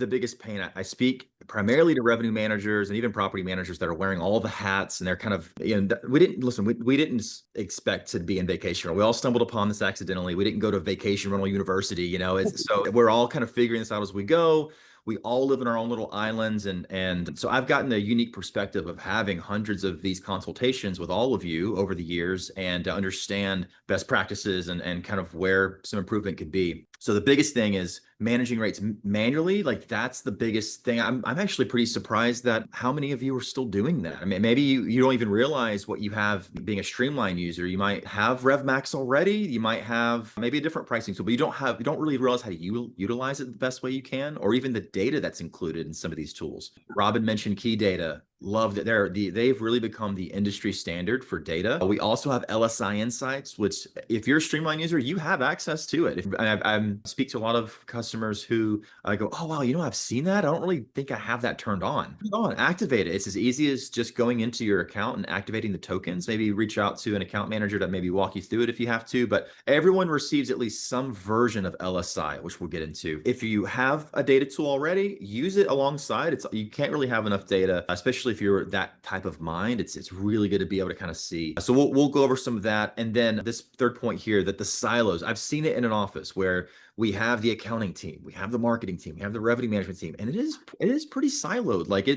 the biggest pain. I speak primarily to revenue managers and even property managers that are wearing all the hats, and they're kind of, we didn't expect to be in vacation rental. We all stumbled upon this accidentally. We didn't go to vacation rental university, so we're all kind of figuring this out as we go. We all live in our own little islands. And so I've gotten a unique perspective of having hundreds of these consultations with all of you over the years, and to understand best practices and kind of where some improvement could be. So the biggest thing is managing rates manually. Like, that's the biggest thing. I'm actually pretty surprised that how many of you are still doing that. I mean, maybe you don't even realize what you have being a Streamline user. You might have RevMax already. You might have maybe a different pricing tool, but you don't really realize how to utilize it the best way you can, or even the data that's included in some of these tools. Robyn mentioned key data. Love that they've really become the industry standard for data. We also have LSI Insights, which if you're a Streamline user, you have access to it. I speak to a lot of customers who go, oh, wow, I've seen that. I don't really think I have that turned on. Turn it on, activate it. It's as easy as just going into your account and activating the tokens. Maybe reach out to an account manager to maybe walk you through it if you have to, but everyone receives at least some version of LSI, which we'll get into. If you have a data tool already, use it alongside. You can't really have enough data, especially if you're that type of mind. It's really good to be able to kind of see. So we'll go over some of that. And then this third point here, that the silos, I've seen it in an office where we have the accounting team, we have the marketing team, we have the revenue management team, and it is pretty siloed. Like,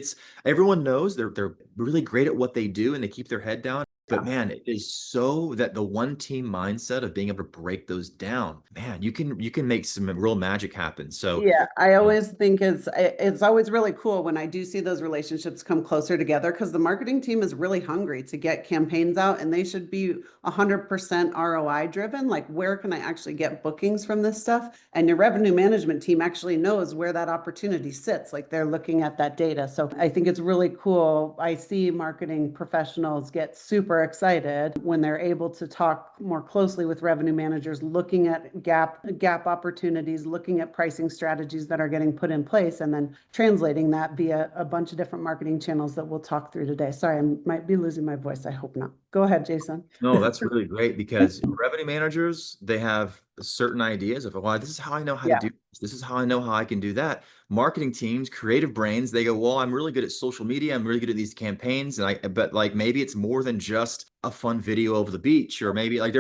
everyone knows they're really great at what they do and they keep their head down. But man, it is so that the one team mindset of being able to break those down, man, you can make some real magic happen. So yeah, I always think it's always really cool when I do see those relationships come closer together, because the marketing team is really hungry to get campaigns out, and they should be 100% ROI driven. Like, where can I actually get bookings from this stuff? And your revenue management team actually knows where that opportunity sits. Like, they're looking at that data. So I think it's really cool. I see marketing professionals get super excited when they're able to talk more closely with revenue managers, looking at gap opportunities, looking at pricing strategies that are getting put in place, and then translating that via a bunch of different marketing channels that we'll talk through today. Sorry, I might be losing my voice. I hope not. Go ahead, Jason. no, that's really great, because revenue managers, they have certain ideas of, well, this is how I know how to Yeah. do this. This is how I know how I can do that. Marketing teams, creative brains, they go, well, I'm really good at social media. I'm really good at these campaigns. But like, maybe it's more than just a fun video over the beach, or maybe like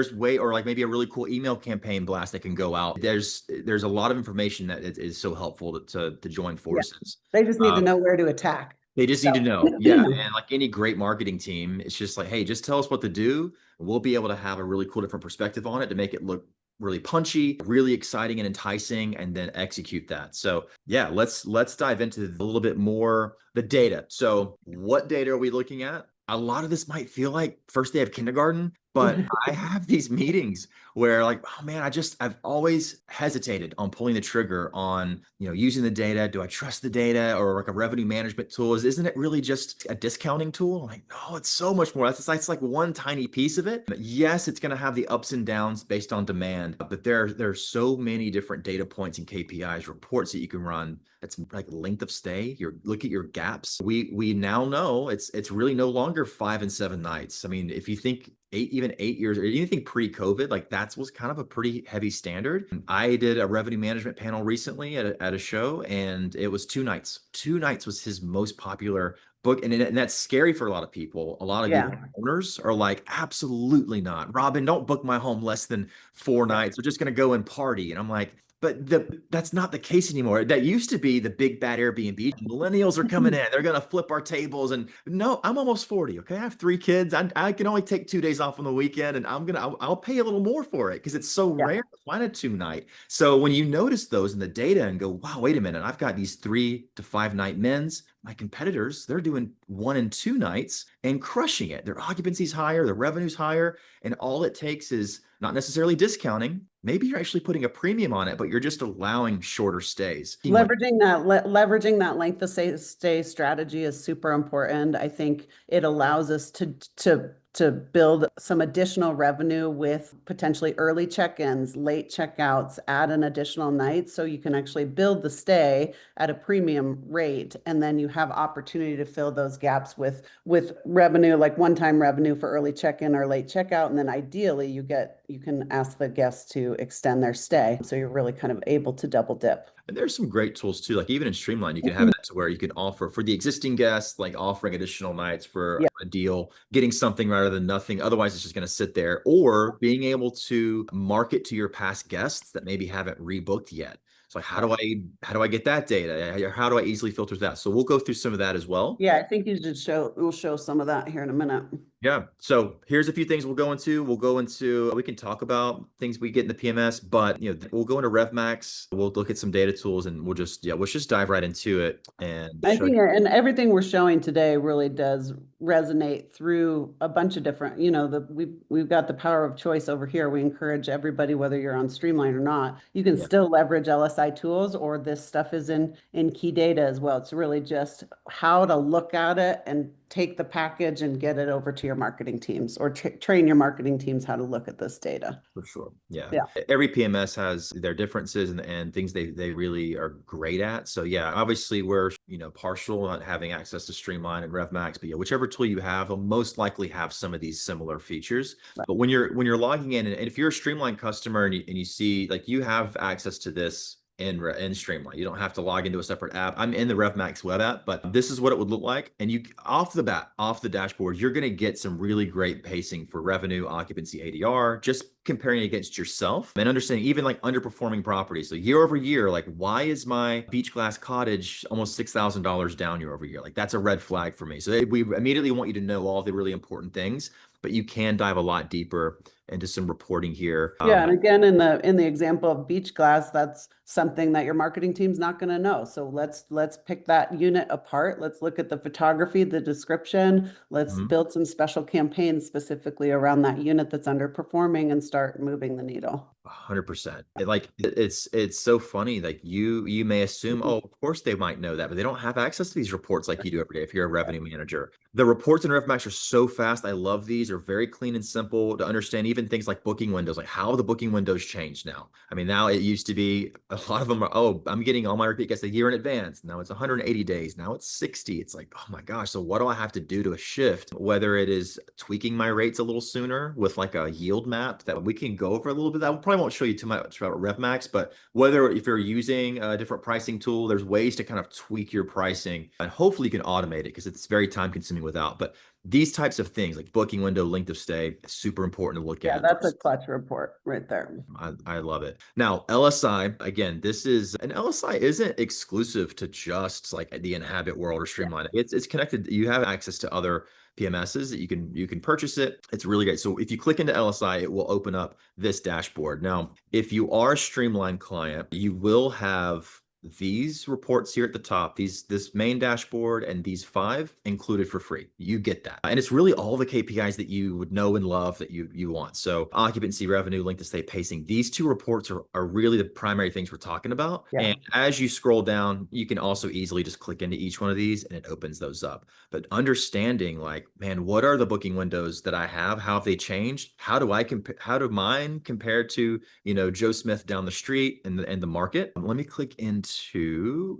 maybe a really cool email campaign blast that can go out. There's a lot of information that is so helpful to join forces. They just need to know where to attack. They just need to know. Yeah. And like any great marketing team, it's just like, hey, just tell us what to do. We'll be able to have a really cool different perspective on it to make it look really punchy, really exciting and enticing, and then execute that. So yeah, let's dive into a little bit more the data. So what data are we looking at? A lot of this might feel like first day of kindergarten, but I have these meetings where, like, oh man, I've always hesitated on pulling the trigger on, using the data. Do I trust the data, or like a revenue management tool? Isn't it really just a discounting tool? I'm like, no, it's so much more. It's like one tiny piece of it. But yes, it's going to have the ups and downs based on demand, but there's so many different data points and KPIs, reports that you can run. It's like length of stay. Look at your gaps. We now know it's really no longer 5 and 7 nights. I mean, if you think 8 years, or anything pre-COVID, like that was kind of a pretty heavy standard. I did a revenue management panel recently at a show, and it was 2 nights. 2 nights was his most popular book. And that's scary for a lot of people. A lot of you owners are like, absolutely not. Robyn, don't book my home less than 4 nights. We're just going to go and party. And I'm like, but that's not the case anymore. That used to be the big bad Airbnb. Millennials are coming in. They're going to flip our tables. And no, I'm almost 40. Okay. I have 3 kids. I can only take 2 days off on the weekend, and I'll pay a little more for it because it's so rare to find a 2-night. So when you notice those in the data and go, wow, wait a minute, I've got these 3 to 5 night men's. My competitors, they're doing 1 and 2 nights and crushing it. Their occupancy's higher, their revenue's higher. And all it takes is not necessarily discounting. Maybe you're actually putting a premium on it, but you're just allowing shorter stays. Leveraging that length of stay strategy is super important. I think it allows us to build some additional revenue with potentially early check-ins, late checkouts, add an additional night, so you can actually build the stay at a premium rate, and then you have opportunity to fill those gaps with revenue, like one-time revenue for early check-in or late checkout, and then ideally you can ask the guests to extend their stay, so you're really kind of able to double dip. And there's some great tools too. Like even in Streamline, you can have it to where you can offer for the existing guests, like offering additional nights for Yeah. a deal, getting something rather than nothing. Otherwise, it's just going to sit there, or being able to market to your past guests that maybe haven't rebooked yet. So like, how do I get that data? How do I easily filter that? So we'll go through some of that as well. Yeah, I think we'll show some of that here in a minute. Yeah. So here's a few things we'll go into. We can talk about things we get in the PMS, but we'll go into RevMax. We'll look at some data tools and we'll just dive right into it and I show think, you. and everything we're showing today really does resonate through a bunch of different, we've got the power of choice over here. We encourage everybody, whether you're on Streamline or not, you can Yeah, still leverage LSI tools, or this stuff is in key data as well. It's really just how to look at it and take the package and get it over to your marketing teams, or train your marketing teams how to look at this data. for sure. Yeah. Yeah. Every PMS has their differences and things they really are great at. So yeah, obviously we're, partial on having access to Streamline and RevMax, but yeah, whichever tool you have will most likely have some of these similar features. Right. But when you're logging in, and if you're a Streamline customer and you see like you have access to this in Streamline. You don't have to log into a separate app. I'm in the RevMax web app, but this is what it would look like. And you off the dashboard, you're going to get some really great pacing for revenue, occupancy, ADR, just comparing against yourself and understanding even like underperforming properties. So year over year, like why is my beach glass cottage almost $6,000 down year over year? Like that's a red flag for me. So we immediately want you to know all the really important things, but you can dive a lot deeper into some reporting here. Yeah, and again, in the example of beach glass, that's something that your marketing team's not going to know. So let's pick that unit apart. Let's look at the photography, the description. Let's build some special campaigns specifically around that unit that's underperforming and start moving the needle. 100%. It's so funny. Like you may assume, oh, of course they might know that, but they don't have access to these reports like you do every day if you're a revenue manager. The reports in RevMax are so fast. I love these. They're very clean and simple to understand. Even things like booking windows, like how the booking windows changed now. I mean, now it used to be a lot of them are, oh, I'm getting all my repeat guests a year in advance. Now it's 180 days. Now it's 60. It's like, oh my gosh. So what do I have to do to a shift? Whether it is tweaking my rates a little sooner with like a yield map that we can go over a little bit. That probably won't show you too much about RevMax, but if you're using a different pricing tool, there's ways to kind of tweak your pricing, and hopefully you can automate it because it's very time consuming without. But these types of things like booking window, length of stay, super important to look Yeah, at. that's a clutch report right there. I love it. Now, LSI, again, LSI isn't exclusive to just like the Inhabit world or Streamline. It's connected. You have access to other PMSs that you can purchase it. It's really great. So if you click into LSI, it will open up this dashboard. Now, if you are a Streamline client, you will have these reports here at the top, this main dashboard and these 5 included for free. You get that. And it's really all the KPIs that you would know and love that you want. So occupancy, revenue, length of stay, pacing. These 2 reports are really the primary things we're talking about. Yeah. And as you scroll down, you can also easily just click into each one of these and it opens those up. But understanding like, man, what are the booking windows that I have? How have they changed? How do mine compare to, Joe Smith down the street and the market? Let me click into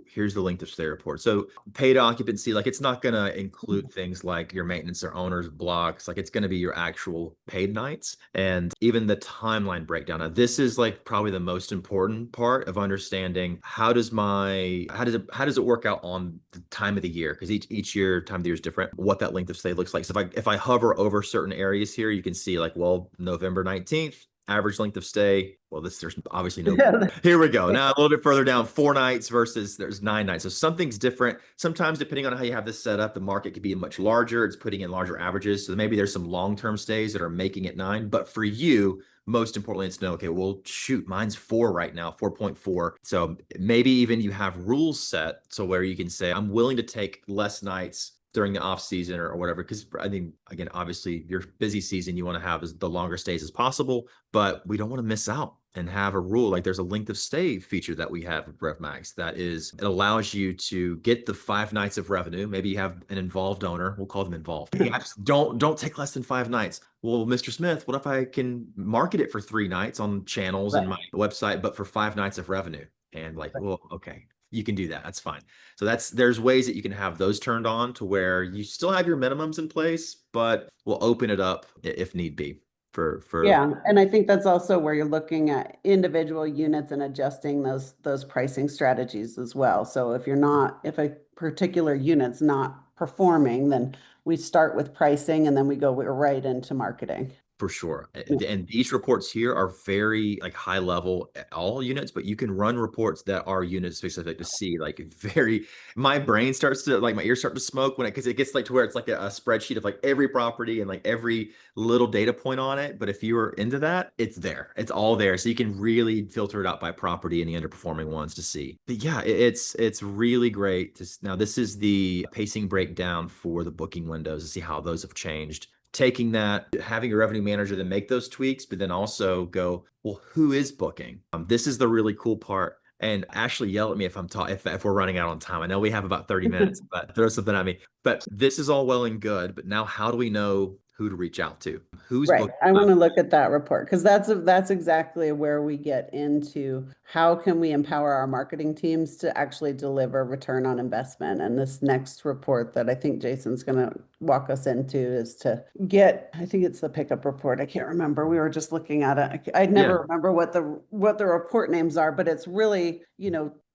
here's the length of stay report. So paid occupancy, like it's not going to include things like your maintenance or owners blocks. Like it's going to be your actual paid nights and even the timeline breakdown. Now, this is like probably the most important part of understanding how does it work out on the time of the year? Because each year time of the year is different. What that length of stay looks like. So if I hover over certain areas here, you can see like, well, November 19th, average length of stay. Well, there's obviously no. Here we go. Now a little bit further down, 4 nights versus there's 9 nights. So something's different. Sometimes depending on how you have this set up, the market could be much larger. It's putting in larger averages. So maybe there's some long-term stays that are making it 9. But for you, most importantly, it's no, okay, well, shoot, mine's 4 right now, 4.4. So maybe even you have rules set so where you can say, I'm willing to take less nights during the off season or whatever. Because I think, again, obviously your busy season, you want to have the longer stays as possible, but we don't want to miss out and have a rule. Like there's a length of stay feature that we have with RevMax it allows you to get the 5 nights of revenue. Maybe you have an involved owner. We'll call them involved. Hey, don't take less than 5 nights. Well, Mr. Smith, what if I can market it for 3 nights on channels and my website, but for 5 nights of revenue? And like, well, okay, you can do that. That's fine. So there's ways that you can have those turned on to where you still have your minimums in place, but we'll open it up if need be. for Yeah, and I think that's also where you're looking at individual units and adjusting those pricing strategies as well. So if a particular unit's not performing, then we start with pricing and then we go right into marketing. For sure. Yeah. And these reports here are very like high level at all units, but you can run reports that are unit specific to see like very, my brain starts to like my ears start to smoke when because it gets like to where it's like a spreadsheet of like every property and like every little data point on it. But if you were into that, it's there. It's all there. So you can really filter it out by property and the underperforming ones to see. But yeah, it's really great to now this is the pacing breakdown for the booking windows to see how those have changed, taking that, having your revenue manager then make those tweaks, but then also go, well, who is booking? This is the really cool part. And Ashley, yell at me if I'm talking if we're running out on time. I know we have about 30 minutes, but throw something at me. But this is all well and good. But now, how do we know who to reach out to? Who's Right. booking? I want to look at that report because that's exactly where we get into how can we empower our marketing teams to actually deliver return on investment. And this next report that I think Jason's going to walk us into is to get, I think it's the pickup report. I can't remember. We were just looking at it. I'd Yeah, never remember what the report names are, but it's really,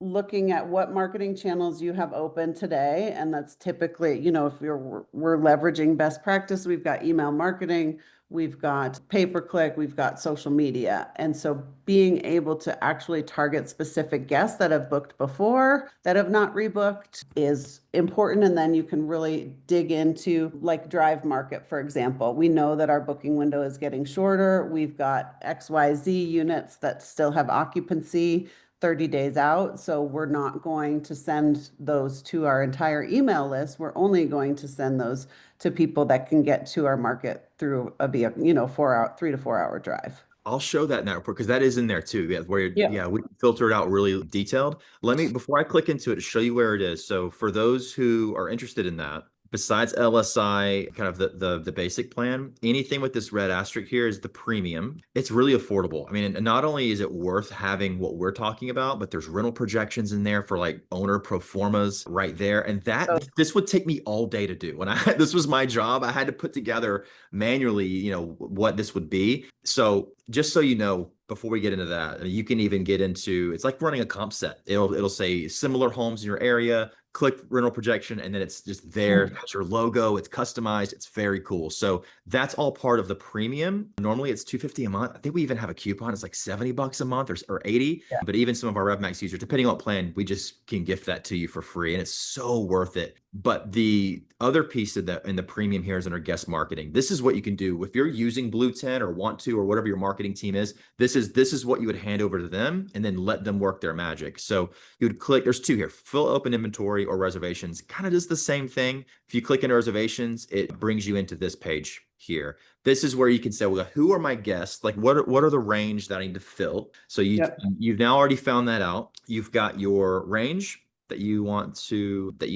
looking at what marketing channels you have open today. And that's typically, if we're leveraging best practice, we've got email marketing, we've got pay-per-click, we've got social media. And so being able to actually target specific guests that have booked before, that have not rebooked is important. And then you can really dig into like drive market, for example. We know that our booking window is getting shorter. We've got XYZ units that still have occupancy 30 days out. So we're not going to send those to our entire email list. We're only going to send those to people that can get to our market through a vehicle, 4 hour, 3 to 4 hour drive. I'll show that in that report because that is in there too. Yeah, where Yeah. yeah, we filter it out really detailed. Let me before I click into it to show you where it is. So for those who are interested in that, besides LSI, kind of the basic plan, anything with this red asterisk here is the premium. It's really affordable. I mean, and not only is it worth having what we're talking about, but there's rental projections in there for like owner pro formas right there. And that So this would take me all day to do. When I this was my job, I had to put together manually, what this would be. So just so you know, before we get into that, you can even get into it's like running a comp set. It'll say similar homes in your area, click rental projection, and then it's just there. It has your logo, it's customized, it's very cool. So that's all part of the premium. Normally it's $250 a month. I think we even have a coupon, it's like $70 a month or 80. yeah. But even some of our RevMax users, depending on what plan, we just can gift that to you for free. And it's so worth it. But the other piece of that in the premium here is under guest marketing. This is what you can do if you're using Bluetent or want to, or whatever your marketing team is. This is what you would hand over to them and then let them work their magic. So you would click, there's two here, fill open inventory or reservations. Kind of does the same thing. If you click into reservations, it brings you into this page here. This is where you can say, well, who are my guests? Like what are the range that I need to fill? So Yep. you've now already found that out. You've got your range that you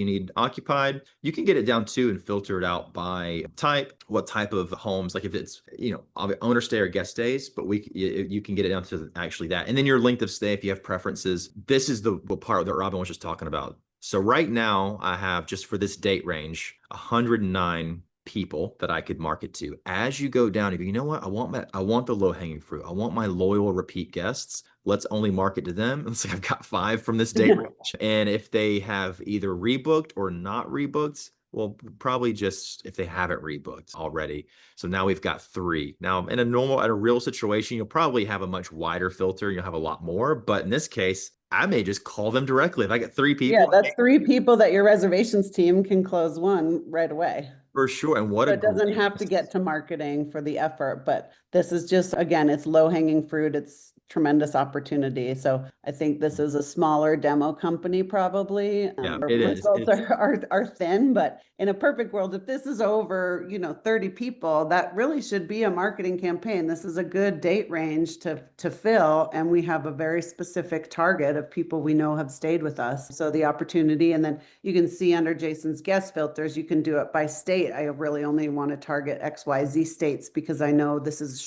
need occupied. You can get it down too and filter it out by type, what type of homes, like if it's, owner stay or guest stays, but you can get it down to actually that. And then your length of stay, if you have preferences. This is the part that Robyn was just talking about. So right now I have, just for this date range, 109 people that I could market to. As you go down, you know what? I want the low hanging fruit. I want my loyal repeat guests. Let's only market to them. Let's say I've got 5 from this date range. And if they have either rebooked or not rebooked, well, probably just if they haven't rebooked already. So now we've got 3. Now, at a real situation, you'll probably have a much wider filter. You'll have a lot more. But in this case, I may just call them directly. If I get 3 Yeah, people, that's 3 people that your reservations team can close one right away. for sure. And what So a it doesn't great have to get to marketing for the effort, but this is just, again, it's low hanging fruit. It's tremendous opportunity. So I think this is a smaller demo company probably. yeah, Our it is. results It's are thin, but in a perfect world, if this is over, 30 people, that really should be a marketing campaign. This is a good date range to fill, and we have a very specific target of people we know have stayed with us. So the opportunity, and then you can see under Jason's guest filters, you can do it by state. I really only want to target XYZ states because I know this is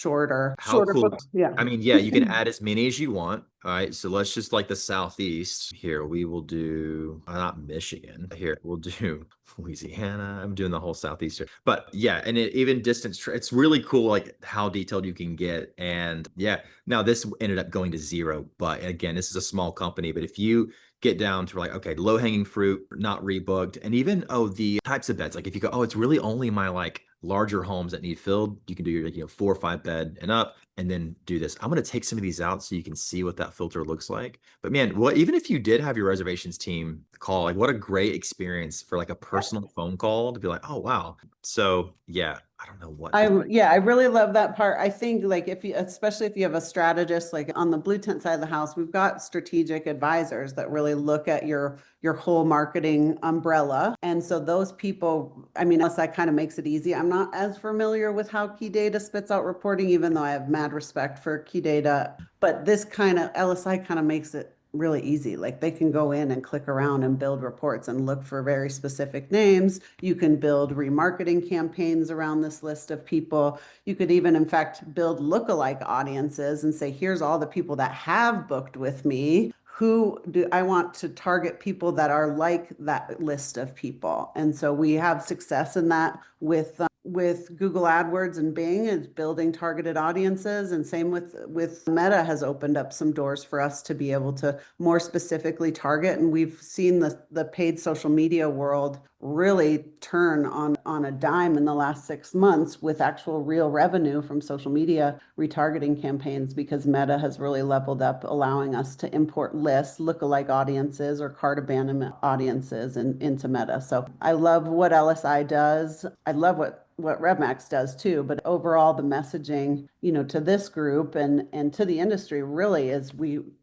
how cool. book. Yeah. I mean, yeah, you can add as many as you want. All right. So let's just like the Southeast here. We will do not Michigan. Here we'll do Louisiana. I'm doing the whole Southeast here. But yeah, and even distance, it's really cool like how detailed you can get. And yeah, now this ended up going to 0. But again, this is a small company. But if you get down to like, okay, low hanging fruit, not rebooked, and even the types of beds. Like if you go, oh, it's really only my like larger homes that need filled, you can do your 4 or 5 bed and up, and then do this. I'm going to take some of these out so you can see what that filter looks like. But man, what even if you did have your reservations team call, like what a great experience for like a personal phone call to be like, oh wow. So yeah, I don't know what. I really love that part. I think like if you, especially if you have a strategist, like on the Bluetent side of the house, we've got strategic advisors that really look at your whole marketing umbrella. And so those people, I mean, that kind of makes it easy. I'm not as familiar with how Key Data spits out reporting, even though I have mad respect for Key Data. But this kind of LSI kind of makes it really easy. Like they can go in and click around and build reports and look for very specific names. You can build remarketing campaigns around this list of people. You could even, in fact, build lookalike audiences and say, here's all the people that have booked with me. Who do I want to target people that are like that list of people? And so we have success in that with Google AdWords and Bing is building targeted audiences, and same with Meta has opened up some doors for us to be able to more specifically target. And we've seen the paid social media world really turn on a dime in the last 6 months with actual real revenue from social media retargeting campaigns, because Meta has really leveled up, allowing us to import lists, lookalike audiences or cart abandonment audiences into Meta. So I love what LSI does. I love what RevMax does too, but overall the messaging, to this group and to the industry really is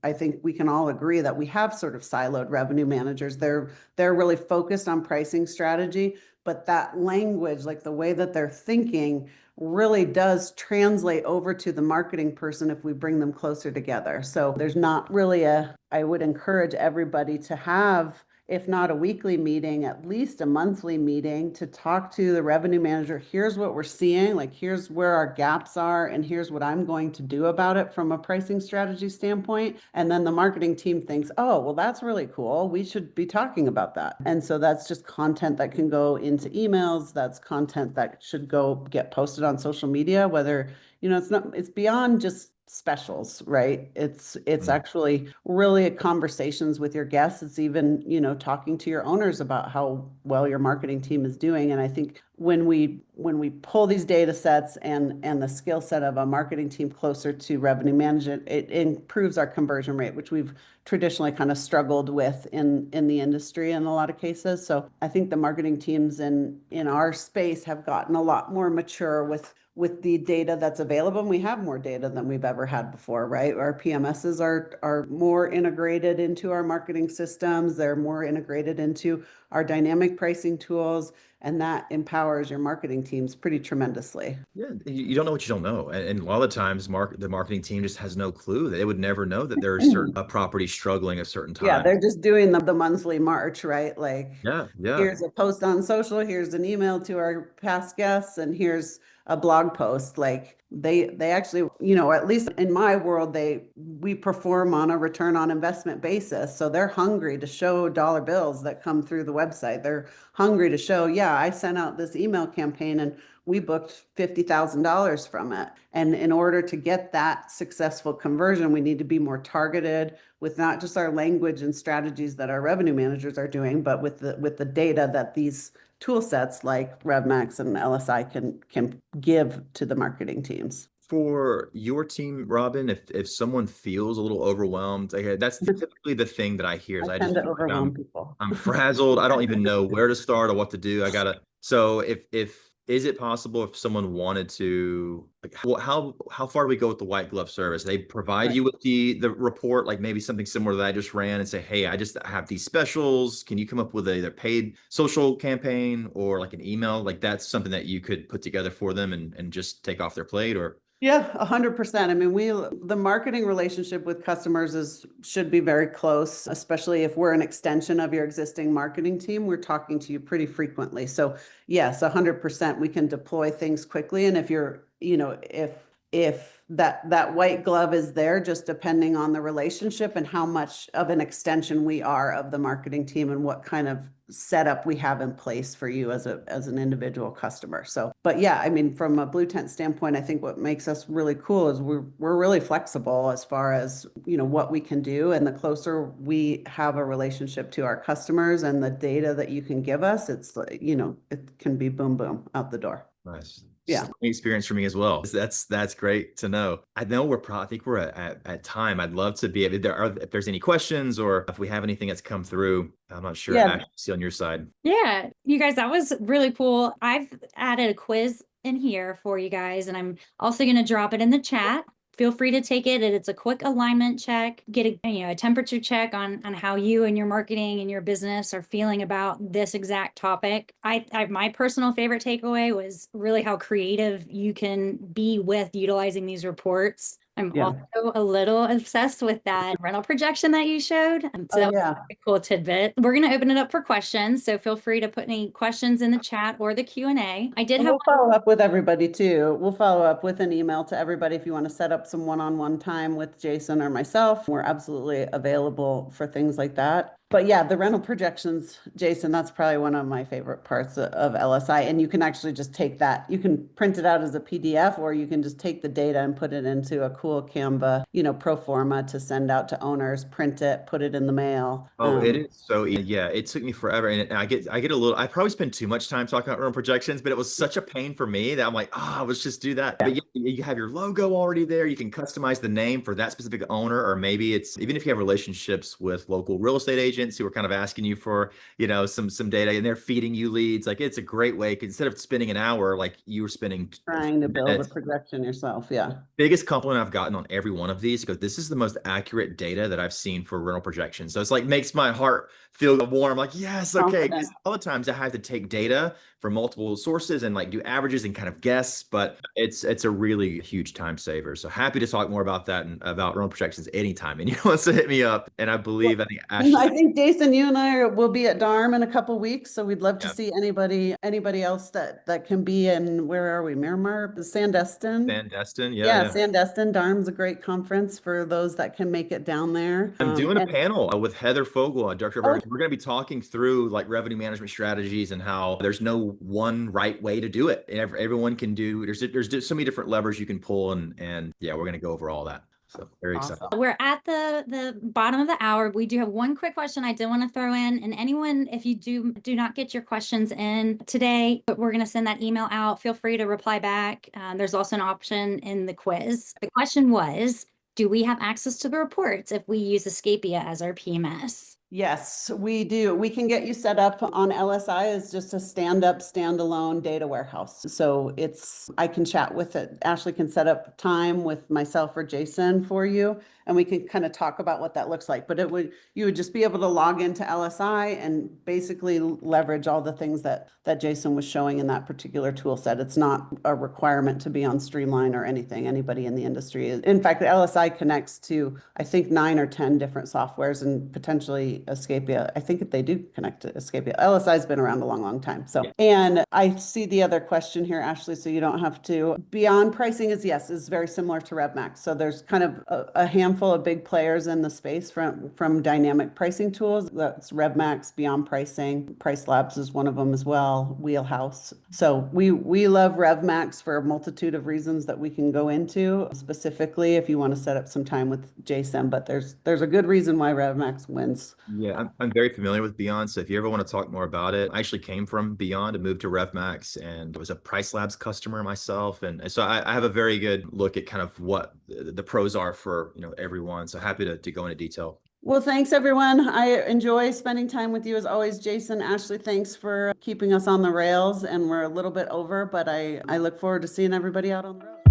I think we can all agree that we have sort of siloed revenue managers. They're really focused on pricing strategy, but that language, like the way that they're thinking, really does translate over to the marketing person if we bring them closer together. So there's not really I would encourage everybody to have, if not a weekly meeting, at least a monthly meeting to talk to the revenue manager. Here's what we're seeing, like here's where our gaps are, and here's what I'm going to do about it from a pricing strategy standpoint. And then the marketing team thinks, oh, well, that's really cool. We should be talking about that. And so that's just content that can go into emails. That's content that should go get posted on social media, whether, it's beyond just specials, right? It's actually really conversations with your guests. It's even, talking to your owners about how well your marketing team is doing. And I think when we pull these data sets and the skill set of a marketing team closer to revenue management, it improves our conversion rate, which we've traditionally kind of struggled with in the industry in a lot of cases. So I think the marketing teams in our space have gotten a lot more mature with the data that's available. And we have more data than we've ever had before, right? Our PMSs are more integrated into our marketing systems. They're more integrated into our dynamic pricing tools, and that empowers your marketing teams pretty tremendously. Yeah, you don't know what you don't know, and a lot of times, the marketing team just has no clue. They would never know that there are certain properties struggling at certain Yeah, times. they're just doing the monthly march, right? Like, Yeah, yeah. here's a post on social, here's an email to our past guests, and here's a blog post. Like they actually, at least in my world, we perform on a return on investment basis. So they're hungry to show dollar bills that come through the website. They're hungry to show, yeah, I sent out this email campaign and we booked $50,000 from it. And in order to get that successful conversion, we need to be more targeted with not just our language and strategies that our revenue managers are doing, but with the data that these tool sets like RevMax and LSI can give to the marketing teams. For your team, Robyn, if someone feels a little overwhelmed, that's typically the thing that I hear is I I tend just to feel like overwhelm people. I'm frazzled. I don't even know where to start or what to do. So if is it possible if someone wanted to, like, how far do we go with the white glove service? They provide Right. you with the report, like maybe something similar that I just ran, and say, hey, I just have these specials. Can you come up with either paid social campaign or like an email? Like that's something that you could put together for them and just take off their plate, or Yeah, 100%. I mean, the marketing relationship with customers should be very close, especially if we're an extension of your existing marketing team. We're talking to you pretty frequently. So yes, 100%, we can deploy things quickly. And if you're, if if that white glove is there, just depending on the relationship and how much of an extension we are of the marketing team and what kind of setup we have in place for you as an individual customer. So, but yeah, I mean, from a Bluetent standpoint, I think what makes us really cool is we're really flexible as far as, you know, what we can do. And the closer we have a relationship to our customers and the data that you can give us, it's like, you know, it can be boom, boom out the door. Nice. Yeah. Same experience for me as well. That's great to know. I know I think we're at time. I'd love to be, if there's any questions or if we have anything that's come through. I'm not sure. Yeah. See on your side. Yeah, you guys, that was really cool. I've added a quiz in here for you guys, and I'm also going to drop it in the chat. Feel free to take it. It's a quick alignment check, get a temperature check on how you and your marketing and your business are feeling about this exact topic. My personal favorite takeaway was really how creative you can be with utilizing these reports. I'm also a little obsessed with that rental projection that you showed. So that was a cool tidbit. We're going to open it up for questions. So feel free to put any questions in the chat or the Q&A. We'll follow up with everybody too. We'll follow up with an email to everybody if you want to set up some one-on-one time with Jason or myself. We're absolutely available for things like that. But yeah, the rental projections, Jason, that's probably one of my favorite parts of LSI. And you can actually just take that, you can print it out as a PDF, or you can just take the data and put it into a cool Canva, you know, pro forma to send out to owners, print it, put it in the mail. Oh, it is so easy. Yeah, it took me forever. And I get a little, I probably spend too much time talking about rental projections, but it was such a pain for me that I'm like, let's just do that. But you have your logo already there. You can customize the name for that specific owner, or maybe it's, even if you have relationships with local real estate agents who are kind of asking you for, you know, some data, and they're feeding you leads. Like, it's a great way, instead of spending an hour like you were spending trying to build a projection yourself. Yeah. Biggest compliment I've gotten on every one of these, because this is the most accurate data that I've seen for rental projections. So it's like, makes my heart feel warm. Like, yes, okay. All the times I have to take data from multiple sources and like do averages and kind of guess, but it's a really huge time saver. So happy to talk more about that and about rental projections anytime. And you wants to hit me up. And I believe, I think Ashley. I think Jason, you and I will be at DARM in a couple weeks. So we'd love to see anybody else that can be in, where are we? Miramar, Sandestin. Sandestin, yeah. Sandestin. DARM's a great conference for those that can make it down there. I'm doing a panel with Heather Fogel, Director of Revenue. We're going to be talking through like revenue management strategies and how there's no one right way to do it. Everyone can do, there's so many different levers you can pull, and yeah, we're going to go over all that. So very excited. We're at the bottom of the hour. We do have one quick question I did want to throw in. And anyone, if you do not get your questions in today, but we're going to send that email out, feel free to reply back. There's also an option in the quiz. The question was, do we have access to the reports if we use Escapia as our PMS? Yes, we do. We can get you set up on LSI as just a standalone data warehouse. So I can chat with it. Ashley can set up time with myself or Jason for you, and we can kind of talk about what that looks like. But you would just be able to log into LSI and basically leverage all the things that Jason was showing in that particular tool set. It's not a requirement to be on Streamline or anything. Anybody in the industry is. In fact, LSI connects to, I think, 9 or 10 different softwares, and potentially Escapia. I think they do connect to Escapia. LSI's been around a long time. So, and I see the other question here, Ashley, so you don't have to. Beyond pricing is very similar to RevMax. So there's kind of a handful of big players in the space from dynamic pricing tools. That's RevMax, Beyond Pricing. Price Labs is one of them as well. Wheelhouse. So we love RevMax for a multitude of reasons that we can go into, specifically if you want to set up some time with Jason. But there's a good reason why RevMax wins. Yeah, I'm very familiar with Beyond. So if you ever want to talk more about it, I actually came from Beyond and moved to RevMax, and I was a Price Labs customer myself. And so I have a very good look at kind of what the pros are for, everyone. So happy to go into detail. Well, thanks, everyone. I enjoy spending time with you as always, Jason. Ashley, thanks for keeping us on the rails, and we're a little bit over, but I look forward to seeing everybody out on the road.